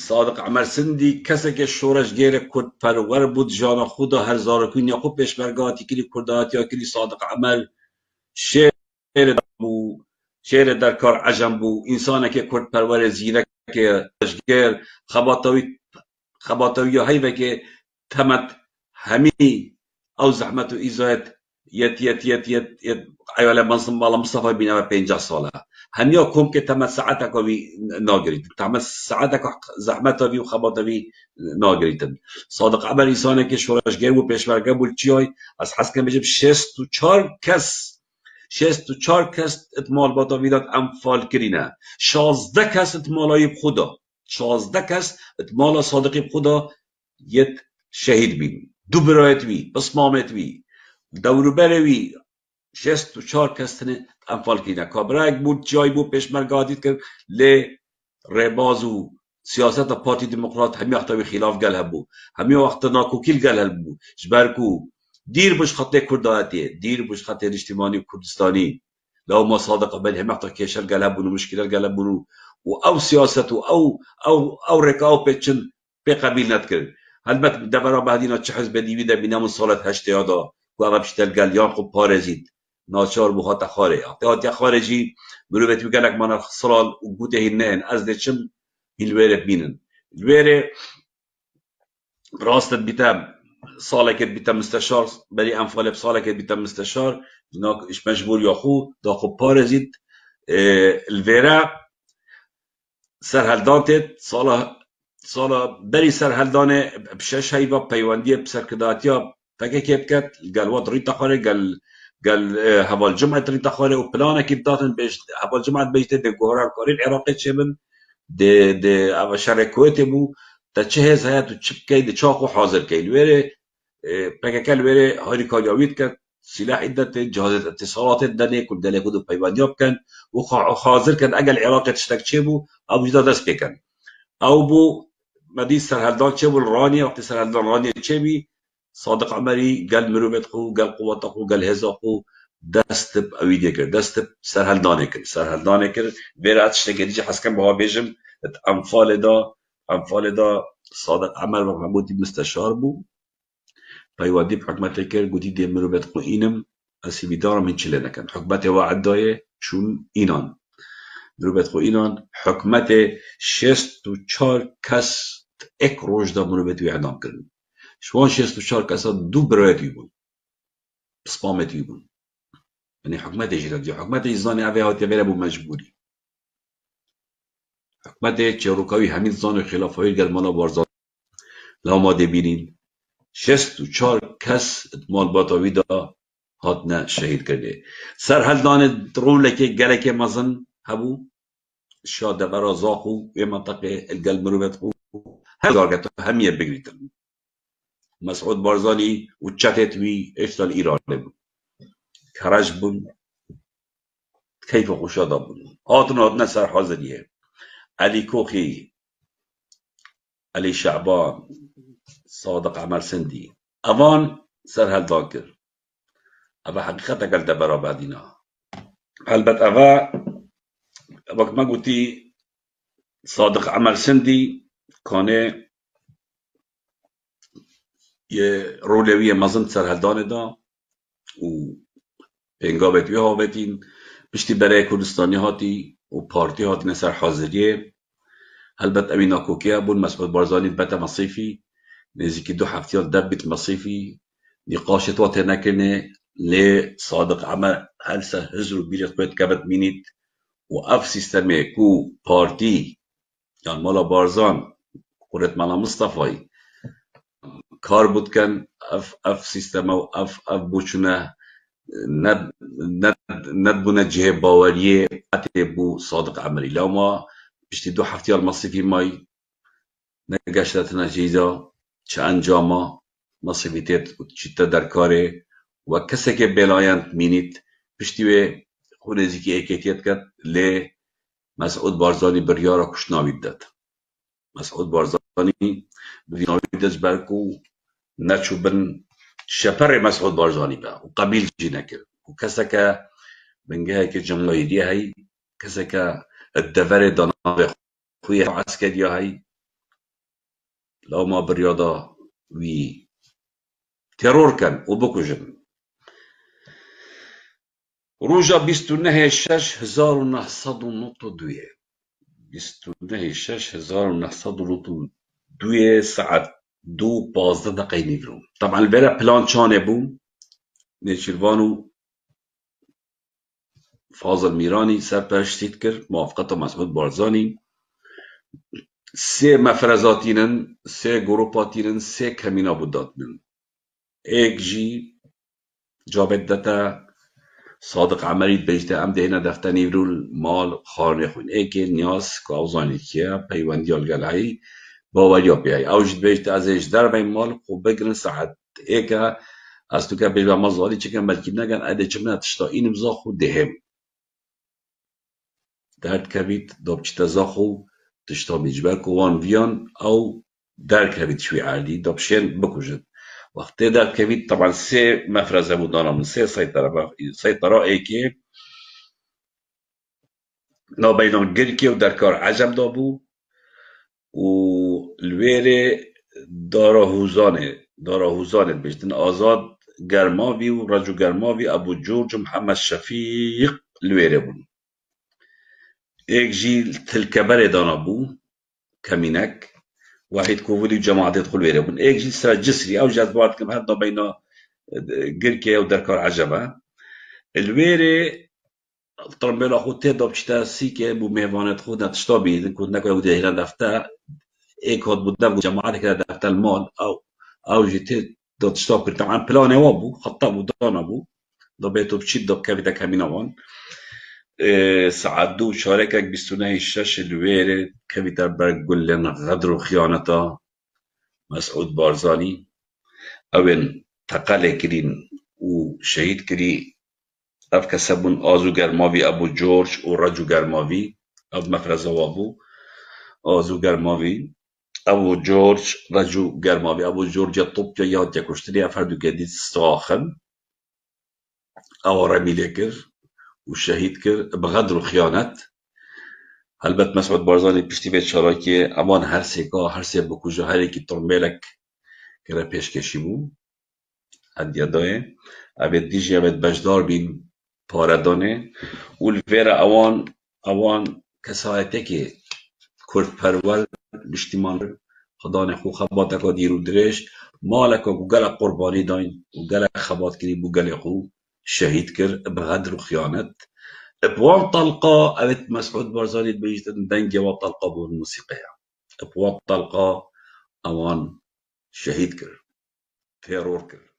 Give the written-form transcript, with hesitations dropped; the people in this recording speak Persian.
صادق عمرسندی کسی که شورش گیر کرد پرور بود جان خدا هر زارکون یا خوب پیشمرگاتی کلی کردات یا کلی صادق عمر شعر بو شعر در کار عجم بو انسان که کرد پرور زیرک که گیر خباتوی هایی که تمت همی او زحمت و ایزایت یت ایواله منصب مالا مصطفى بين 50 ساله هنيا كوم كي تم ساعتك وي ناغريت تم ساعتك زحمتها بي وخبطها بي ناغريت صادق عمل انسانه که شورش گرم و پیشورگه بود چیای از حس کم بجب 64 کس 64 کس اتمال با تاویدات انفال کرینه 16 کس اتمالای خدا 16 کس اتمال صادقی خدا یت شهید بین دو برایت وی بسمامت وی دورو بروی 64 کس تنه انفال کرینه کابراک بود جای بود پیشمرگه دید کرد لی رباز و سیاست پارتی دموکرات همی وقتا خلاف گل هبو همی وقتا ناکوکیل گل هبو جبرکو دیر بش خطه کردایتی دیر بش خطه اجتماعی کردستانی لو ما صادق بل همی وقتا کشل گل هبو مشکل گل هبو و او سیاست و او رکاو پیچن پی قبیل ندکرد البته دبرا بعدینا چه حزب دیوی در بینامون سالت هشته یادا و اغا بشتل گل یان خوب پارزید ناچار بو هات خاره هات خارجی مروت بگلک من صلال و گوته هنن از دچم هلویره بینن الویره راست بیتم سالك بیتم مستشار بري انفال بسالك بیتم مستشار هناك ايش مجبور ياخو دا خو بارزيت الویره سرهلدانت سالا بری سرهلدانه بشش هیوا پیوندی بسرکداتیا فکر که بکت گلوات ریتا خاره قال هوال جمعة ريتا خالي وبلانا كيف داتن بيش هوال جمعة بيجت دي جوهر الكوري العراقي تشبن دي أو شركوتي بو تشهز هيات وتشبكي دي شاقو حاضر كي الويري بكا الويري هاري كارياويت كان سلاح عدة جهاز اتصالات الدنيا كل دنيا كده بيبانياب كان وحاضر كان أجل العراقي تشتك تشبو أو جدا دست كان أو بو مدي سرهلدان تشبو الراني وقت سرهلدان راني تشبي صادق عمري قال مروبت خو قال قوة خو قال هزا خو دست اویده کرد دست سرهلدانه کرد بیرات شتگیری حسکم با بیجم انفال دا صادق عمر و محمودی مستشار بو پیوادی بحکمت کرد گودی دی مروبت خو اینم اسی دارم این چله نکن حکمت وعد دایه چون اینان مروبت خو اینان حکمت 64 کس یک روز دا مروبت وی اعدام کرد شوان 64 کسا دو برایت یبون بسپامت یبون یعنی حکمت جیرد جو حکمت ایزانی اوه هاتی ویره بو مجبوری حکمت چروکاوی همین زان خلاف های گلمانا بارزان لو ما ده بینین 64 کس اتمال باتاوی دا هاتنا شهید کرده سرهلدان رولک گلک مزن هبو شاده برا زاخو و منطقه الگل مروبت خو هزارگتو همیه بگریتن مسعود بارزانی و چتت وی اشتال ایران بود کرج بون کیف خوشادا بون هاتنا سر حاضریه علی کوخی علی شعبان صادق عمرسندی اوان سر هلدان کرد اوه حقیقت اگر دبرا بعدینا البته اوه وقت ما گوتی صادق عمرسندی کانه یه رولوی مزن سر هلدان دا و پنگابت وی هاوتین پشتی برای کردستانی هاتی و پارتی هاتی نسر حاضریه البته امین آکوکیه بون مسعود بارزانی بتا مصیفی نزدیکی 2 هفتیات دبت مصیفی نقاشت واته نکنه لی صادق عمر هل سر هزر و بیرت باید کبت مینید و اف سیستمه کو پارتی یعنی مالا بارزان قرد مالا مصطفی کار بود کن اف سیستمه و اف بوچونه ند بونه جه باوریه اتي بو صادق عمري لو ما بشتي 2 هفتيال مصيفي ماي نگشتنا جيدا چه انجاما مصيفيتت وچتا در کاره و کسی که بلاینت مینید پشتی به خونزی که ایکیتیت کرد لی مسعود بارزانی بریارا کشناوید داد مسعود بارزانی بریارا برکو نچو بن شپر مسعود بارزانی با و قبیل جی نکرد و کسی که بنگه که جمهوری هی کسی که الدفر داناغ خوی عسکری هی لو ما بالرياضة وي ترور كان وبكوجن روجا 29/6/1992 29/6/1992 ساعة 2:15 نيفرو. طبعا البارح بلان شان ابو نيشيرفانو فاضل ميراني سرپرش سيتكر موافقته مسعود بارزاني سه مفرزاتينن سه جروباتينن سه كمينا بوداتنن ايك جي جابت دتا صادق عمری بجته ام دهنا دفتنی رول مال خارن خون ایک نیاز که اوزانی که پیوندی الگلایی باوریا بیای اوجد بجته ازش در بین مال خوب بگرن ساعت ایکا از تو که بیجا مزاری چکن بلکی نگن اده چمنه تشتا این مزا خود دهم درد کبید دابچتا زاخو تشتا بیجبر کوان ویان او در کبید شوی عردی دابشین بکوجد وقتی در کبید طبعا سه مفرزه بودانا من سه سيطرة ایکی نا بين جركي ودركار عجم دابو والويري داراهوزانه بيجتن آزاد گرماوي ورجو گرماوي أبو جورج محمد شفيق الويري بون ايك جي تلكبر دانا بو كمينك واحد كوفولي وجماعة يدخل ويري بون ايك جي سرا جسري أو جذبات كم هاد بين جركي ودركار عجمه الويري طرمبلا خود تداب چتا سیکه بو میوانت خود نتشتا بید کود نکوی بوده هیران دفته ایک هاد بوده بو جماعت که دفته المال او جیتی داد تشتا کرد طبعا پلانه وابو خطا بو دانا بو دا بیتو بچید دا كافيتا كامينا وان سعدو شاركك بستونه الشاش الويري كافيتا برق قلن غدر وخيانتا مسعود بارزاني اوين تقالي كرين وشهيد كري اف كسبون آزو گرماوی ابو جورج و رجو گرماوی اب مفرزه وابو آزو گرماوی ابو جورج رجو گرماوی ابو جورج طب ياد يكشتري افردو جديد استواخن او رمي لكر والشهيد كر بغدر وخيانت هلبت مسعود بارزاني بشتي بيت شراكي امان هر سيكا هر سي بكوجا هر اكي ترمبيلك كرا پیشکشی بو هد يداي ابد ديجي ابد بجدار بين پاردانه والفيرا اوان کسایته که کرد پرول بشتیمان خدانه خو خبات اکا دیرو درش مالکا گل قربانی داین و گل خبات کری بو گل خو شهید کر بغدر و خیانت بوان طلقه اوت مسعود بارزاني بيجتن دنجي وطلقه بو الموسيقى بوان طلقه اوان شهید کر تيرور کر